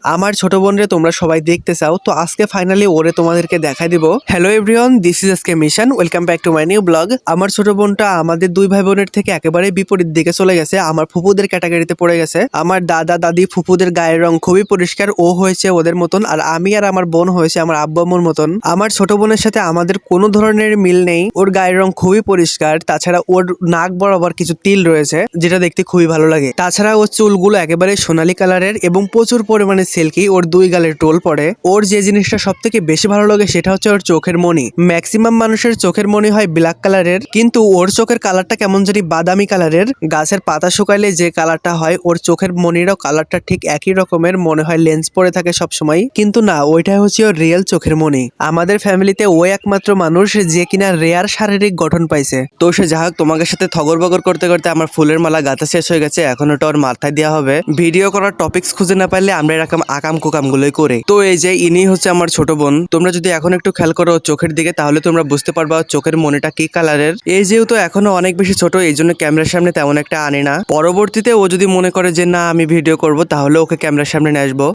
আমার ছোট বোনরে তোমরা সবাই দেখতে চাও, তো আজকে ফাইনালি ওরে তোমাদেরকে দেখাই দিব। Hello everyone, this is SK mission, welcome back to my new blog. আমার ছোট বোনটা আমাদের দুই ভাই বোনের থেকে একেবারে বিপরীত দিকে চলে গেছে, আমার ফুপুদের ক্যাটাগরিতে পড়ে গেছে। আমার দাদা দাদি ফুপুদের গায়ের রং খুবই পরিষ্কার, ও হয়েছে ওদের মতন, আর আমি আর আমার বোন হয়েছে আমার আব্বু আম্মুর মতন। আমার ছোট বোনের সাথে আমাদের কোনো ধরনের মিল নেই, ওর গায়ের রং খুবই পরিষ্কার, তাছাড়া ওর নাক বরাবর কিছু তিল রয়েছে যেটা দেখতে খুবই ভালো লাগে। তাছাড়া ওর চুলগুলো একেবারে সোনালী কালারের এবং প্রচুর পরিমাণে সিল্কি, ওর দুই গালের টোল পড়ে। ওর যে জিনিসটা সব থেকে বেশি ভালো লাগে সেটা হচ্ছে ওর চোখের মনি। ম্যাক্সিমাম মানুষের চোখের মনি হয় ব্ল্যাক কালারের, কিন্তু ওর চোখের কালারটা কেমন জানি বাদামি কালারের। গাছের পাতা শুকাইলে যে কালারটা হয়, ওর চোখের মনিরও কালারটা ঠিক একই রকমের, মনে হয় লেন্স পরে থাকে সবসময়, কিন্তু না, ওইটাই হচ্ছে ওর রিয়েল চোখের মনি। আমাদের ফ্যামিলিতে ওই একমাত্র মানুষ যে কিনা রেয়ার শারীরিক গঠন পাইছে। তো সে যা হোক, তোমাদের সাথে থগর বগর করতে করতে আমার ফুলের মালা গাঁথা শেষ হয়ে গেছে, এখন ওটা ওর মাথায় দেওয়া হবে। ভিডিও করার টপিকস খুঁজে না পারলে আমরা এরকম আকাম কুকাম গুলোই করে। তো এই যে ইনি হচ্ছে আমার ছোট বোন, তোমরা যদি এখন একটু খেয়াল করো চোখের দিকে তাহলে তোমরা বুঝতে পারবা চোখের মনিটা কি কালারের। এই যেহেতু এখনো অনেক বেশি ছোট, এই জন্য ক্যামেরার সামনে তেমন একটা আনি না। পরবর্তীতে ও যদি মনে করে যে না আমি ভিডিও করব, তাহলে ওকে ক্যামেরার সামনে নিয়ে আসবো।